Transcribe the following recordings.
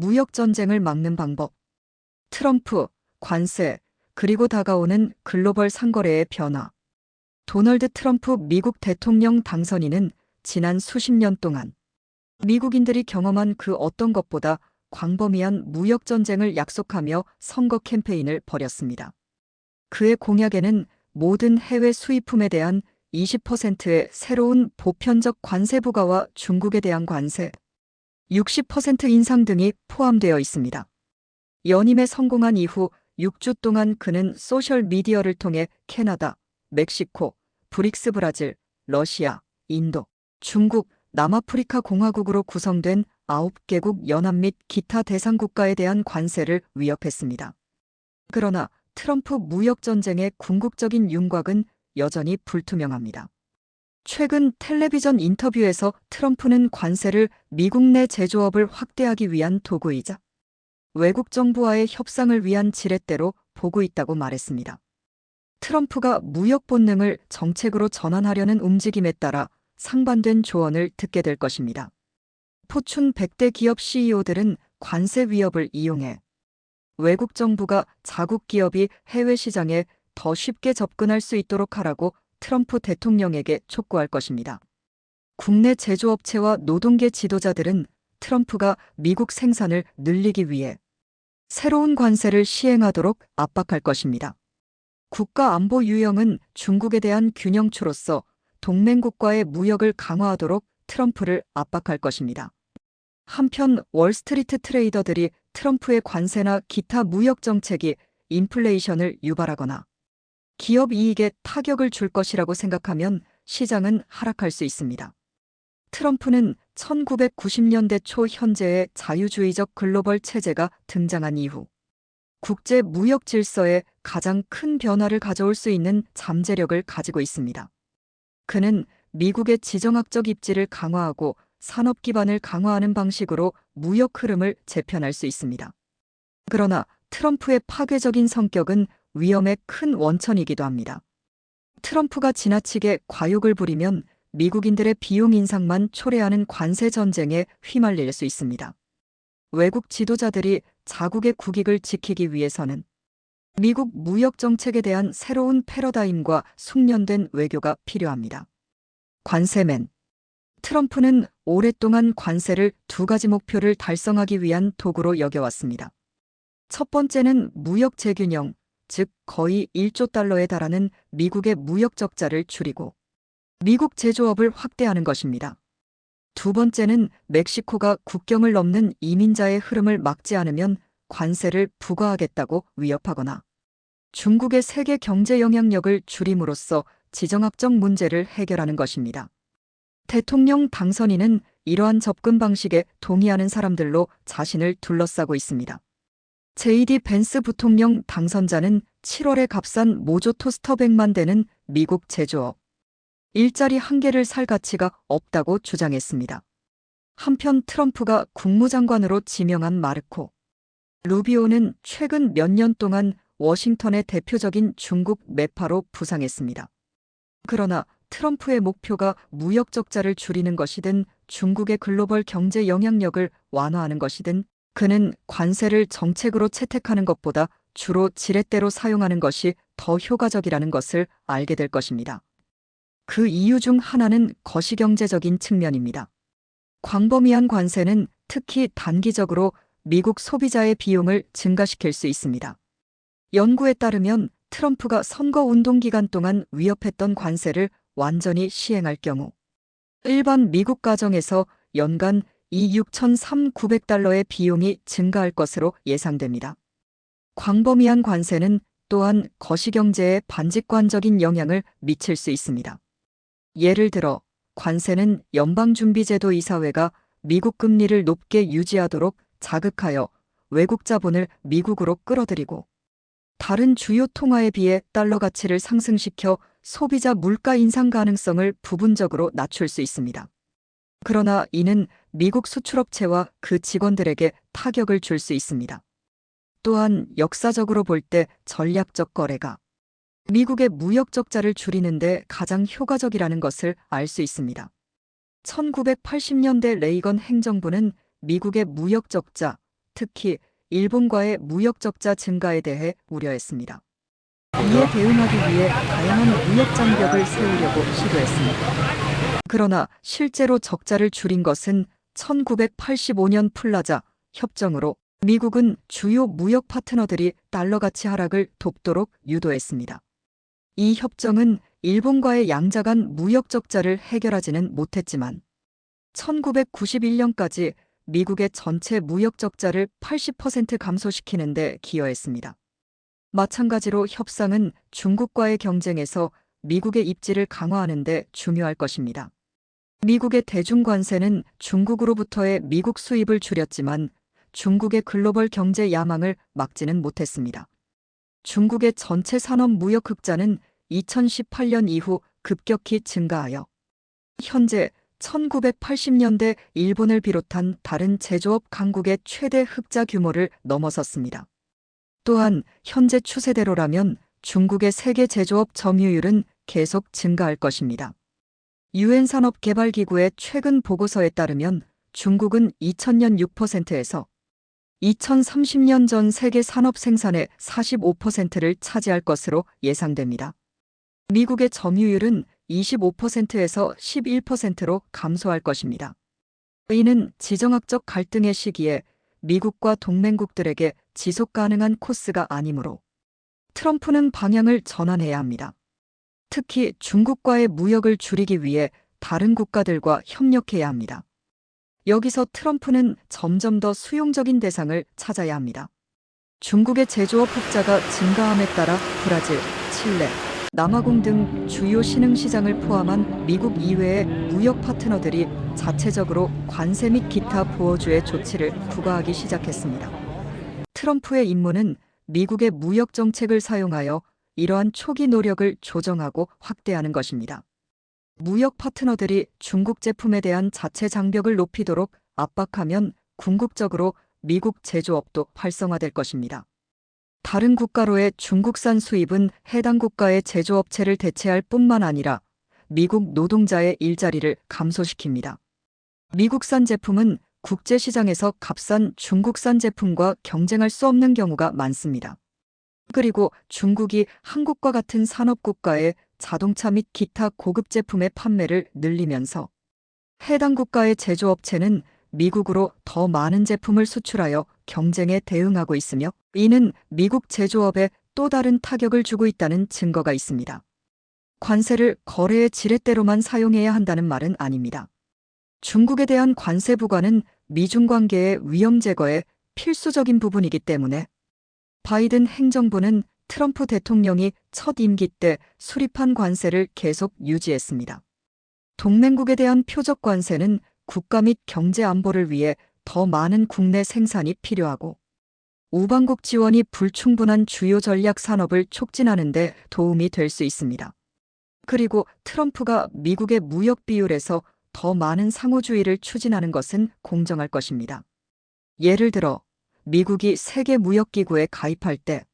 무역 전쟁을 막는 방법. 트럼프, 관세, 그리고 다가오는 글로벌 상거래의 변화. 도널드 트럼프 미국 대통령 당선인은 지난 수십 년 동안 미국인들이 경험한 그 어떤 것보다 광범위한 무역 전쟁을 약속하며 선거 캠페인을 벌였습니다. 그의 공약에는 모든 해외 수입품에 대한 20%의 새로운 보편적 관세 부과와 중국에 대한 관세 60% 인상 등이 포함되어 있습니다. 연임에 성공한 이후 6주 동안 그는 소셜미디어를 통해 캐나다, 멕시코, 브릭스 브라질, 러시아, 인도, 중국, 남아프리카 공화국으로 구성된 9개국 연합 및 기타 대상 국가에 대한 관세를 위협했습니다. 그러나 트럼프 무역 전쟁의 궁극적인 윤곽은 여전히 불투명합니다. 최근 텔레비전 인터뷰에서 트럼프는 관세를 미국 내 제조업을 확대하기 위한 도구이자 외국 정부와의 협상을 위한 지렛대로 보고 있다고 말했습니다. 트럼프가 무역 본능을 정책으로 전환하려는 움직임에 따라 상반된 조언을 듣게 될 것입니다. 포춘 100대 기업 CEO들은 관세 위협을 이용해 외국 정부가 자국 기업이 해외 시장에 더 쉽게 접근할 수 있도록 하라고 트럼프 대통령에게 촉구할 것입니다. 국내 제조업체와 노동계 지도자들은 트럼프가 미국 생산을 늘리기 위해 새로운 관세를 시행하도록 압박할 것입니다. 국가안보 유형은 중국에 대한 균형추로서 동맹국과의 무역을 강화하도록 트럼프를 압박할 것입니다. 한편 월스트리트 트레이더들이 트럼프의 관세나 기타 무역 정책이 인플레이션을 유발하거나 기업 이익에 타격을 줄 것이라고 생각하면 시장은 하락할 수 있습니다. 트럼프는 1990년대 초 현재의 자유주의적 글로벌 체제가 등장한 이후 국제 무역 질서에 가장 큰 변화를 가져올 수 있는 잠재력을 가지고 있습니다. 그는 미국의 지정학적 입지를 강화하고 산업 기반을 강화하는 방식으로 무역 흐름을 재편할 수 있습니다. 그러나 트럼프의 파괴적인 성격은 위험의 큰 원천이기도 합니다. 트럼프가 지나치게 과욕을 부리면 미국인들의 비용 인상만 초래하는 관세 전쟁에 휘말릴 수 있습니다. 외국 지도자들이 자국의 국익을 지키기 위해서는 미국 무역 정책에 대한 새로운 패러다임과 숙련된 외교가 필요합니다. 관세맨. 트럼프는 오랫동안 관세를 두 가지 목표를 달성하기 위한 도구로 여겨왔습니다. 첫 번째는 무역 재균형, 즉 거의 1조 달러에 달하는 미국의 무역 적자를 줄이고 미국 제조업을 확대하는 것입니다. 두 번째는 멕시코가 국경을 넘는 이민자의 흐름을 막지 않으면 관세를 부과하겠다고 위협하거나 중국의 세계 경제 영향력을 줄임으로써 지정학적 문제를 해결하는 것입니다. 대통령 당선인은 이러한 접근 방식에 동의하는 사람들로 자신을 둘러싸고 있습니다. JD 벤스 부통령 당선자는 7월에 값싼 모조 토스터 100만 대는 미국 제조업 일자리 1개를 살 가치가 없다고 주장했습니다. 한편 트럼프가 국무장관으로 지명한 마르코 루비오는 최근 몇 년 동안 워싱턴의 대표적인 중국 매파로 부상했습니다. 그러나 트럼프의 목표가 무역 적자를 줄이는 것이든 중국의 글로벌 경제 영향력을 완화하는 것이든 그는 관세를 정책으로 채택하는 것보다 주로 지렛대로 사용하는 것이 더 효과적이라는 것을 알게 될 것입니다. 그 이유 중 하나는 거시경제적인 측면입니다. 광범위한 관세는 특히 단기적으로 미국 소비자의 비용을 증가시킬 수 있습니다. 연구에 따르면 트럼프가 선거운동 기간 동안 위협했던 관세를 완전히 시행할 경우 일반 미국 가정에서 연간 2,6,3,900달러의 비용이 증가할 것으로 예상됩니다. 광범위한 관세는 또한 거시경제에 반직관적인 영향을 미칠 수 있습니다. 예를 들어 관세는 연방준비제도 이사회가 미국 금리를 높게 유지하도록 자극하여 외국 자본을 미국으로 끌어들이고 다른 주요 통화에 비해 달러 가치를 상승시켜 소비자 물가 인상 가능성을 부분적으로 낮출 수 있습니다. 그러나 이는 미국 수출업체와 그 직원들에게 타격을 줄 수 있습니다. 또한 역사적으로 볼 때 전략적 거래가 미국의 무역 적자를 줄이는 데 가장 효과적이라는 것을 알 수 있습니다. 1980년대 레이건 행정부는 미국의 무역 적자, 특히 일본과의 무역 적자 증가에 대해 우려했습니다. 이에 대응하기 위해 다양한 무역 장벽을 세우려고 시도했습니다. 그러나 실제로 적자를 줄인 것은 1985년 플라자 협정으로 미국은 주요 무역 파트너들이 달러 가치 하락을 돕도록 유도했습니다. 이 협정은 일본과의 양자 간 무역 적자를 해결하지는 못했지만 1991년까지 미국의 전체 무역 적자를 80% 감소시키는 데 기여했습니다. 마찬가지로 협상은 중국과의 경쟁에서 미국의 입지를 강화하는 데 중요할 것입니다. 미국의 대중관세는 중국으로부터의 미국 수입을 줄였지만 중국의 글로벌 경제 야망을 막지는 못했습니다. 중국의 전체 산업 무역 흑자는 2018년 이후 급격히 증가하여 현재 1980년대 일본을 비롯한 다른 제조업 강국의 최대 흑자 규모를 넘어섰습니다. 또한 현재 추세대로라면 중국의 세계 제조업 점유율은 계속 증가할 것입니다. 유엔 산업개발기구의 최근 보고서에 따르면 중국은 2000년 6%에서 2030년 전 세계 산업 생산의 45%를 차지할 것으로 예상됩니다. 미국의 점유율은 25%에서 11%로 감소할 것입니다. 이는 지정학적 갈등의 시기에 미국과 동맹국들에게 지속 가능한 코스가 아니므로 트럼프는 방향을 전환해야 합니다. 특히 중국과의 무역을 줄이기 위해 다른 국가들과 협력해야 합니다. 여기서 트럼프는 점점 더 수용적인 대상을 찾아야 합니다. 중국의 제조업 흑자가 증가함에 따라 브라질, 칠레, 남아공 등 주요 신흥시장을 포함한 미국 이외의 무역 파트너들이 자체적으로 관세 및 기타 보호주의 조치를 부과하기 시작했습니다. 트럼프의 임무는 미국의 무역 정책을 사용하여 이러한 초기 노력을 조정하고 확대하는 것입니다. 무역 파트너들이 중국 제품에 대한 자체 장벽을 높이도록 압박하면 궁극적으로 미국 제조업도 활성화될 것입니다. 다른 국가로의 중국산 수입은 해당 국가의 제조업체를 대체할 뿐만 아니라 미국 노동자의 일자리를 감소시킵니다. 미국산 제품은 국제시장에서 값싼 중국산 제품과 경쟁할 수 없는 경우가 많습니다. 그리고 중국이 한국과 같은 산업국가에 자동차 및 기타 고급 제품의 판매를 늘리면서 해당 국가의 제조업체는 미국으로 더 많은 제품을 수출하여 경쟁에 대응하고 있으며 이는 미국 제조업에 또 다른 타격을 주고 있다는 증거가 있습니다. 관세를 거래의 지렛대로만 사용해야 한다는 말은 아닙니다. 중국에 대한 관세 부과는 미중 관계의 위험 제거에 필수적인 부분이기 때문에 바이든 행정부는 트럼프 대통령이 첫 임기 때 수립한 관세를 계속 유지했습니다. 동맹국에 대한 표적 관세는 국가 및 경제 안보를 위해 더 많은 국내 생산이 필요하고 우방국 지원이 불충분한 주요 전략 산업을 촉진하는 데 도움이 될 수 있습니다. 그리고 트럼프가 미국의 무역 비율에서 더 많은 상호주의를 추진하는 것은 공정할 것입니다. 예를 들어 미국이 세계무역기구에 가입할 때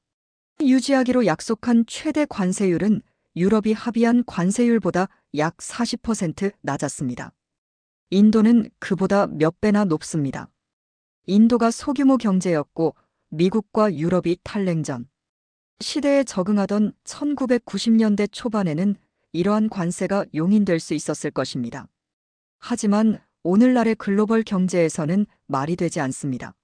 유지하기로 약속한 최대 관세율은 유럽이 합의한 관세율보다 약 40% 낮았습니다. 인도는 그보다 몇 배나 높습니다. 인도가 소규모 경제였고 미국과 유럽이 탈냉전 시대에 적응하던 1990년대 초반에는 이러한 관세가 용인될 수 있었을 것입니다. 하지만 오늘날의 글로벌 경제에서는 말이 되지 않습니다.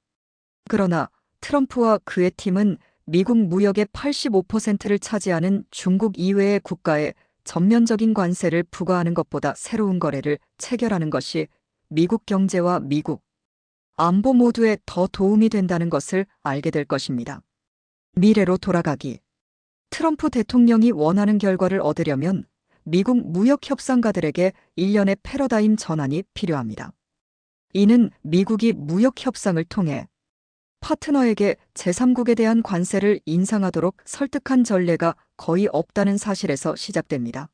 그러나 트럼프와 그의 팀은 미국 무역의 85%를 차지하는 중국 이외의 국가에 전면적인 관세를 부과하는 것보다 새로운 거래를 체결하는 것이 미국 경제와 미국 안보 모두에 더 도움이 된다는 것을 알게 될 것입니다. 미래로 돌아가기. 트럼프 대통령이 원하는 결과를 얻으려면 미국 무역 협상가들에게 일련의 패러다임 전환이 필요합니다. 이는 미국이 무역 협상을 통해 파트너에게 제3국에 대한 관세를 인상하도록 설득한 전례가 거의 없다는 사실에서 시작됩니다.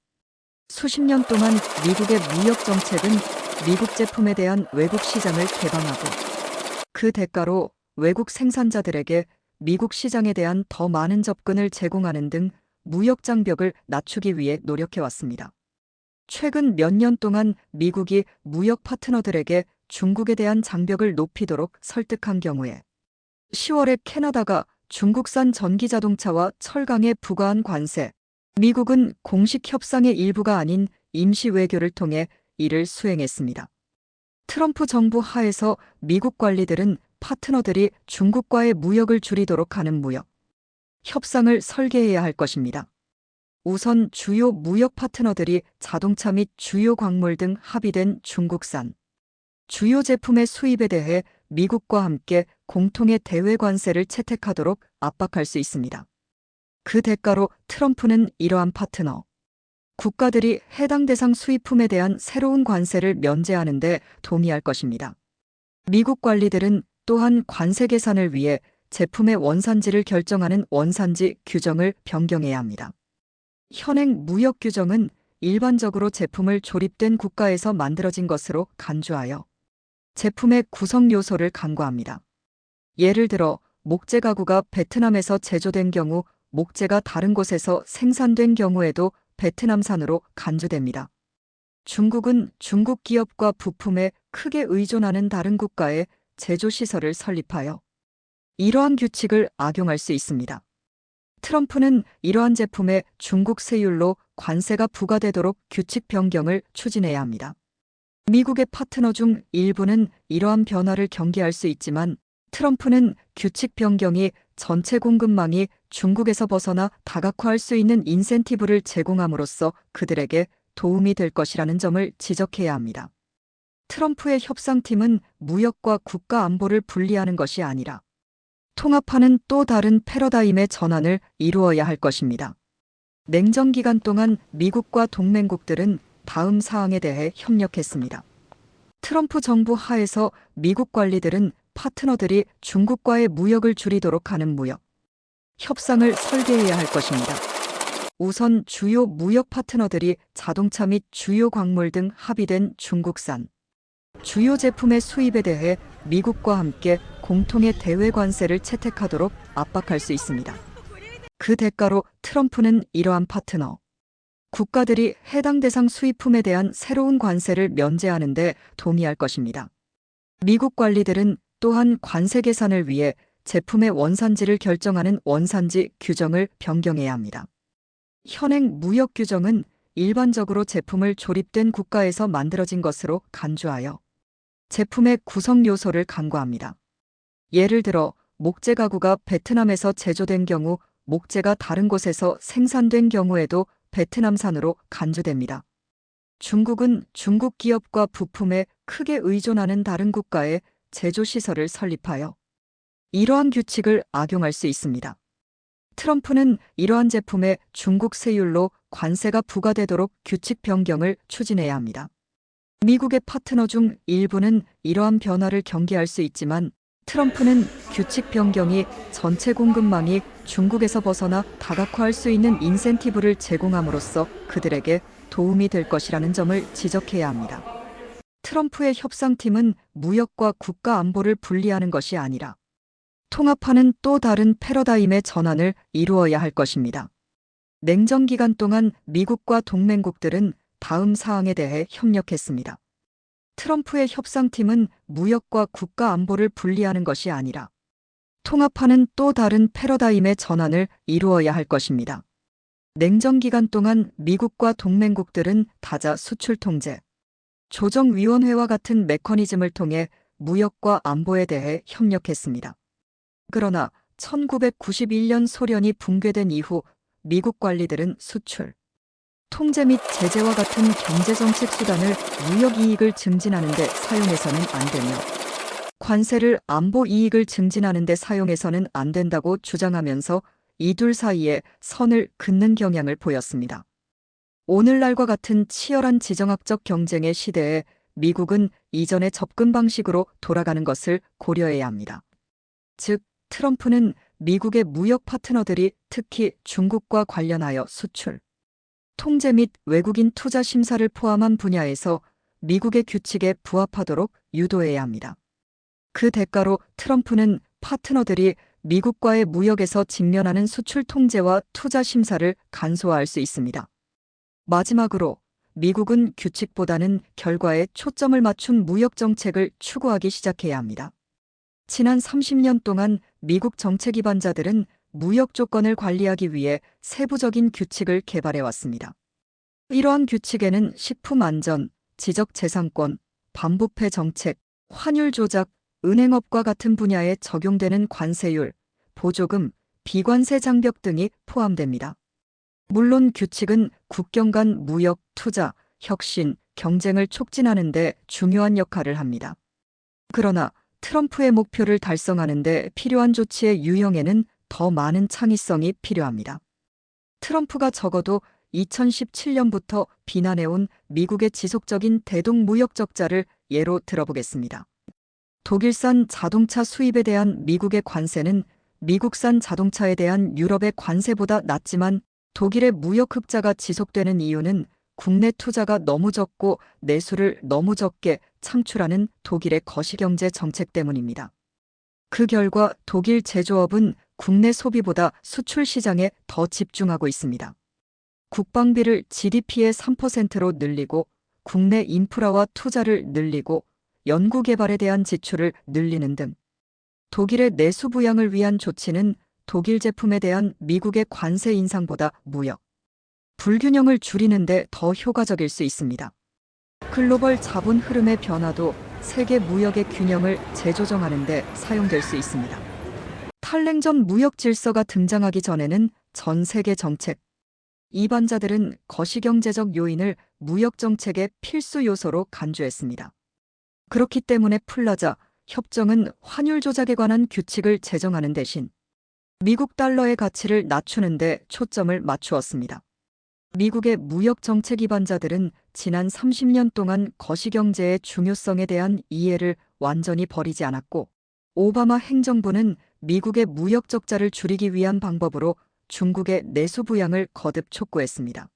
수십 년 동안 미국의 무역 정책은 미국 제품에 대한 외국 시장을 개방하고 그 대가로 외국 생산자들에게 미국 시장에 대한 더 많은 접근을 제공하는 등 무역 장벽을 낮추기 위해 노력해왔습니다. 최근 몇 년 동안 미국이 무역 파트너들에게 중국에 대한 장벽을 높이도록 설득한 경우에 10월에 캐나다가 중국산 전기자동차와 철강에 부과한 관세. 미국은 공식 협상의 일부가 아닌 임시 외교를 통해 이를 수행했습니다. 트럼프 정부 하에서 미국 관리들은 파트너들이 중국과의 무역을 줄이도록 하는 무역 협상을 설계해야 할 것입니다. 우선 주요 무역 파트너들이 자동차 및 주요 광물 등 합의된 중국산 주요 제품의 수입에 대해 미국과 함께 공통의 대외 관세를 채택하도록 압박할 수 있습니다. 그 대가로 트럼프는 이러한 파트너 국가들이 해당 대상 수입품에 대한 새로운 관세를 면제하는 데 동의할 것입니다. 미국 관리들은 또한 관세 계산을 위해 제품의 원산지를 결정하는 원산지 규정을 변경해야 합니다. 현행 무역 규정은 일반적으로 제품을 조립된 국가에서 만들어진 것으로 간주하여 제품의 구성 요소를 간과합니다. 예를 들어 목재 가구가 베트남에서 제조된 경우 목재가 다른 곳에서 생산된 경우에도 베트남산으로 간주됩니다. 중국은 중국 기업과 부품에 크게 의존하는 다른 국가의 제조시설을 설립하여 이러한 규칙을 악용할 수 있습니다. 트럼프는 이러한 제품에 중국 세율로 관세가 부과되도록 규칙 변경을 추진해야 합니다. 미국의 파트너 중 일부는 이러한 변화를 경계할 수 있지만 트럼프는 규칙 변경이 전체 공급망이 중국에서 벗어나 다각화할 수 있는 인센티브를 제공함으로써 그들에게 도움이 될 것이라는 점을 지적해야 합니다. 트럼프의 협상팀은 무역과 국가 안보를 분리하는 것이 아니라 통합하는 또 다른 패러다임의 전환을 이루어야 할 것입니다. 냉전 기간 동안 미국과 동맹국들은 다음 사항에 대해 협력했습니다. 트럼프 정부 하에서 미국 관리들은 파트너들이 중국과의 무역을 줄이도록 하는 무역 협상을 설계해야 할 것입니다. 우선 주요 무역 파트너들이 자동차 및 주요 광물 등 합의된 중국산 주요 제품의 수입에 대해 미국과 함께 공통의 대외 관세를 채택하도록 압박할 수 있습니다. 그 대가로 트럼프는 이러한 파트너 국가들이 해당 대상 수입품에 대한 새로운 관세를 면제하는 데 동의할 것입니다. 미국 관리들은 또한 관세 계산을 위해 제품의 원산지를 결정하는 원산지 규정을 변경해야 합니다. 현행 무역 규정은 일반적으로 제품을 조립된 국가에서 만들어진 것으로 간주하여 제품의 구성 요소를 간과합니다. 예를 들어 목재 가구가 베트남에서 제조된 경우 목재가 다른 곳에서 생산된 경우에도 베트남산으로 간주됩니다. 중국은 중국 기업과 부품에 크게 의존하는 다른 국가의 제조시설을 설립하여 이러한 규칙을 악용할 수 있습니다. 트럼프는 이러한 제품에 중국 세율로 관세가 부과되도록 규칙 변경을 추진해야 합니다. 미국의 파트너 중 일부는 이러한 변화를 경계할 수 있지만 트럼프는 규칙 변경이 전체 공급망이 중국에서 벗어나 다각화할 수 있는 인센티브를 제공함으로써 그들에게 도움이 될 것이라는 점을 지적해야 합니다. 트럼프의 협상팀은 무역과 국가 안보를 분리하는 것이 아니라 통합하는 또 다른 패러다임의 전환을 이루어야 할 것입니다. 냉전 기간 동안 미국과 동맹국들은 다음 사항에 대해 협력했습니다. 트럼프의 협상팀은 무역과 국가 안보를 분리하는 것이 아니라 통합하는 또 다른 패러다임의 전환을 이루어야 할 것입니다. 냉전 기간 동안 미국과 동맹국들은 다자 수출 통제, 조정위원회와 같은 메커니즘을 통해 무역과 안보에 대해 협력했습니다. 그러나 1991년 소련이 붕괴된 이후 미국 관리들은 수출, 통제 및 제재와 같은 경제정책 수단을 무역 이익을 증진하는 데 사용해서는 안 되며 관세를 안보 이익을 증진하는 데 사용해서는 안 된다고 주장하면서 이 둘 사이에 선을 긋는 경향을 보였습니다. 오늘날과 같은 치열한 지정학적 경쟁의 시대에 미국은 이전의 접근 방식으로 돌아가는 것을 고려해야 합니다. 즉, 트럼프는 미국의 무역 파트너들이 특히 중국과 관련하여 수출, 통제 및 외국인 투자 심사를 포함한 분야에서 미국의 규칙에 부합하도록 유도해야 합니다. 그 대가로 트럼프는 파트너들이 미국과의 무역에서 직면하는 수출 통제와 투자 심사를 간소화할 수 있습니다. 마지막으로 미국은 규칙보다는 결과에 초점을 맞춘 무역 정책을 추구하기 시작해야 합니다. 지난 30년 동안 미국 정책 기반자들은 무역 조건을 관리하기 위해 세부적인 규칙을 개발해 왔습니다. 이러한 규칙에는 식품 안전, 지적 재산권, 반부패 정책, 환율 조작, 은행업과 같은 분야에 적용되는 관세율, 보조금, 비관세 장벽 등이 포함됩니다. 물론 규칙은 국경 간 무역, 투자, 혁신, 경쟁을 촉진하는 데 중요한 역할을 합니다. 그러나 트럼프의 목표를 달성하는 데 필요한 조치의 유형에는 더 많은 창의성이 필요합니다. 트럼프가 적어도 2017년부터 비난해온 미국의 지속적인 대동 무역 적자를 예로 들어보겠습니다. 독일산 자동차 수입에 대한 미국의 관세는 미국산 자동차에 대한 유럽의 관세보다 낮지만 독일의 무역 흑자가 지속되는 이유는 국내 투자가 너무 적고 내수를 너무 적게 창출하는 독일의 거시경제 정책 때문입니다. 그 결과 독일 제조업은 국내 소비보다 수출 시장에 더 집중하고 있습니다. 국방비를 GDP의 3%로 늘리고 국내 인프라와 투자를 늘리고 연구개발에 대한 지출을 늘리는 등 독일의 내수 부양을 위한 조치는 독일 제품에 대한 미국의 관세 인상보다 무역 불균형을 줄이는 데 더 효과적일 수 있습니다. 글로벌 자본 흐름의 변화도 세계 무역의 균형을 재조정하는 데 사용될 수 있습니다. 탈냉전 무역 질서가 등장하기 전에는 전 세계 정책 이반자들은 거시경제적 요인을 무역 정책의 필수 요소로 간주했습니다. 그렇기 때문에 플라자 협정은 환율 조작에 관한 규칙을 제정하는 대신 미국 달러의 가치를 낮추는 데 초점을 맞추었습니다. 미국의 무역 정책 이반자들은 지난 30년 동안 거시경제의 중요성에 대한 이해를 완전히 버리지 않았고 오바마 행정부는 미국의 무역 적자를 줄이기 위한 방법으로 중국의 내수 부양을 거듭 촉구했습니다.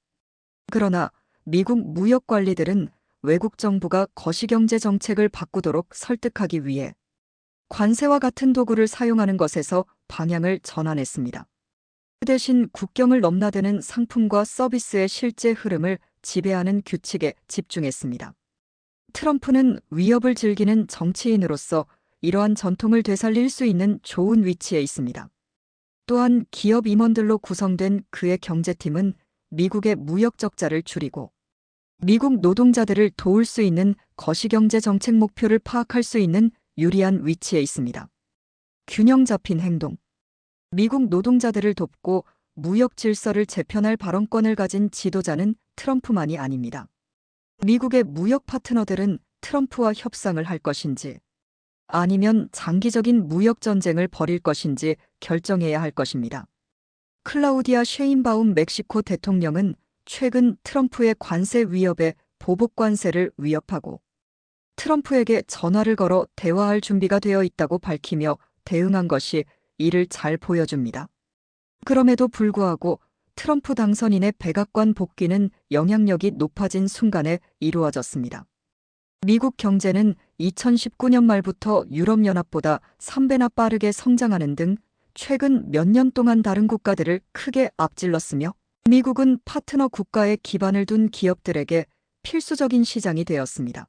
그러나 미국 무역 관리들은 외국 정부가 거시경제 정책을 바꾸도록 설득하기 위해 관세와 같은 도구를 사용하는 것에서 방향을 전환했습니다. 그 대신 국경을 넘나드는 상품과 서비스의 실제 흐름을 지배하는 규칙에 집중했습니다. 트럼프는 위협을 즐기는 정치인으로서 이러한 전통을 되살릴 수 있는 좋은 위치에 있습니다. 또한 기업 임원들로 구성된 그의 경제팀은 미국의 무역 적자를 줄이고 미국 노동자들을 도울 수 있는 거시경제 정책 목표를 파악할 수 있는 유리한 위치에 있습니다. 균형 잡힌 행동. 미국 노동자들을 돕고 무역 질서를 재편할 발언권을 가진 지도자는 트럼프만이 아닙니다. 미국의 무역 파트너들은 트럼프와 협상을 할 것인지 아니면 장기적인 무역 전쟁을 벌일 것인지 결정해야 할 것입니다. 클라우디아 쉐인바움 멕시코 대통령은 최근 트럼프의 관세 위협에 보복 관세를 위협하고 트럼프에게 전화를 걸어 대화할 준비가 되어 있다고 밝히며 대응한 것이 이를 잘 보여줍니다. 그럼에도 불구하고 트럼프 당선인의 백악관 복귀는 영향력이 높아진 순간에 이루어졌습니다. 미국 경제는 2019년 말부터 유럽연합보다 3배나 빠르게 성장하는 등 최근 몇 년 동안 다른 국가들을 크게 앞질렀으며 미국은 파트너 국가에 기반을 둔 기업들에게 필수적인 시장이 되었습니다.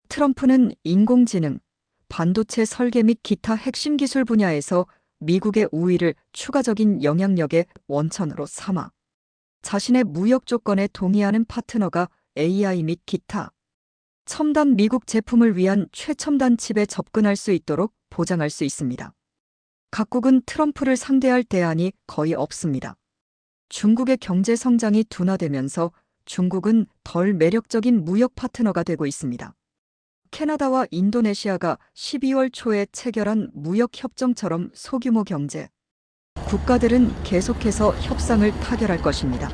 트럼프는 인공지능, 반도체 설계 및 기타 핵심 기술 분야에서 미국의 우위를 추가적인 영향력의 원천으로 삼아 자신의 무역 조건에 동의하는 파트너가 AI 및 기타 첨단 미국 제품을 위한 최첨단 칩에 접근할 수 있도록 보장할 수 있습니다. 각국은 트럼프를 상대할 대안이 거의 없습니다. 중국의 경제 성장이 둔화되면서 중국은 덜 매력적인 무역 파트너가 되고 있습니다. 캐나다와 인도네시아가 12월 초에 체결한 무역 협정처럼 소규모 경제 국가들은 계속해서 협상을 타결할 것입니다.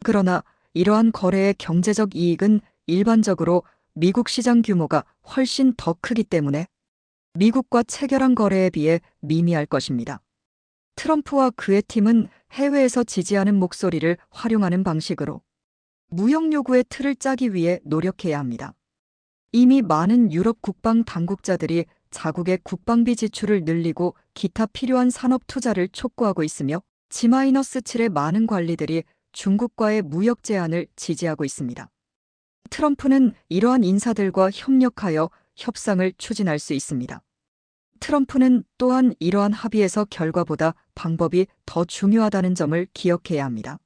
그러나 이러한 거래의 경제적 이익은 일반적으로 미국 시장 규모가 훨씬 더 크기 때문에 미국과 체결한 거래에 비해 미미할 것입니다. 트럼프와 그의 팀은 해외에서 지지하는 목소리를 활용하는 방식으로 무역 요구의 틀을 짜기 위해 노력해야 합니다. 이미 많은 유럽 국방 당국자들이 자국의 국방비 지출을 늘리고 기타 필요한 산업 투자를 촉구하고 있으며 G-7의 많은 관리들이 중국과의 무역 제한을 지지하고 있습니다. 트럼프는 이러한 인사들과 협력하여 협상을 추진할 수 있습니다. 트럼프는 또한 이러한 합의에서 결과보다 방법이 더 중요하다는 점을 기억해야 합니다.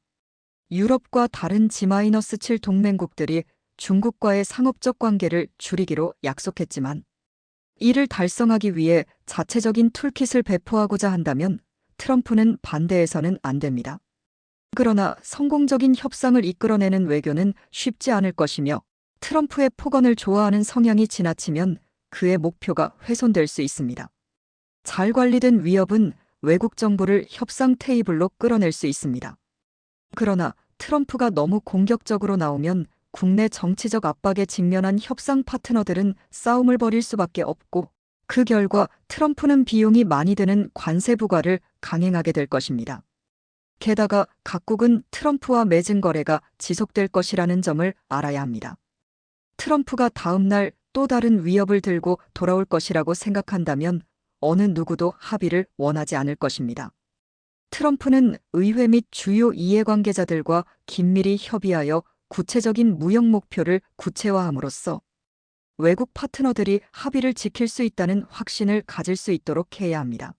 유럽과 다른 G-7 동맹국들이 중국과의 상업적 관계를 줄이기로 약속했지만 이를 달성하기 위해 자체적인 툴킷을 배포하고자 한다면 트럼프는 반대해서는 안 됩니다. 그러나 성공적인 협상을 이끌어내는 외교는 쉽지 않을 것이며 트럼프의 폭언을 좋아하는 성향이 지나치면 그의 목표가 훼손될 수 있습니다. 잘 관리된 위협은 외국 정부를 협상 테이블로 끌어낼 수 있습니다. 그러나 트럼프가 너무 공격적으로 나오면 국내 정치적 압박에 직면한 협상 파트너들은 싸움을 벌일 수밖에 없고 그 결과 트럼프는 비용이 많이 드는 관세 부과를 강행하게 될 것입니다. 게다가 각국은 트럼프와 맺은 거래가 지속될 것이라는 점을 알아야 합니다. 트럼프가 다음 날 또 다른 위협을 들고 돌아올 것이라고 생각한다면 어느 누구도 합의를 원하지 않을 것입니다. 트럼프는 의회 및 주요 이해관계자들과 긴밀히 협의하여 구체적인 무역 목표를 구체화함으로써 외국 파트너들이 합의를 지킬 수 있다는 확신을 가질 수 있도록 해야 합니다.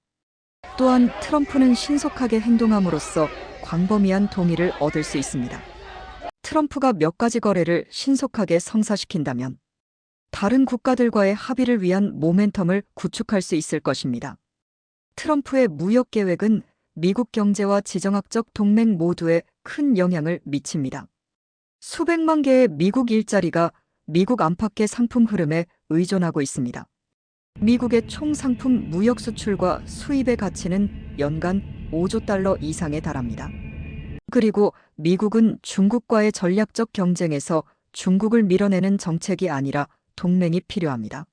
또한 트럼프는 신속하게 행동함으로써 광범위한 동의를 얻을 수 있습니다. 트럼프가 몇 가지 거래를 신속하게 성사시킨다면 다른 국가들과의 합의를 위한 모멘텀을 구축할 수 있을 것입니다. 트럼프의 무역 계획은 미국 경제와 지정학적 동맹 모두에 큰 영향을 미칩니다. 수백만 개의 미국 일자리가 미국 안팎의 상품 흐름에 의존하고 있습니다. 미국의 총 상품 무역 수출과 수입의 가치는 연간 5조 달러 이상에 달합니다. 그리고 미국은 중국과의 전략적 경쟁에서 중국을 밀어내는 정책이 아니라 동맹이 필요합니다.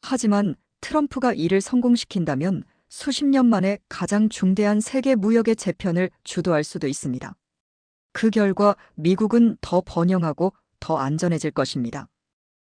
하지만 트럼프가 이를 성공시킨다면 수십 년 만에 가장 중대한 세계 무역의 재편을 주도할 수도 있습니다. 그 결과 미국은 더 번영하고 더 안전해질 것입니다.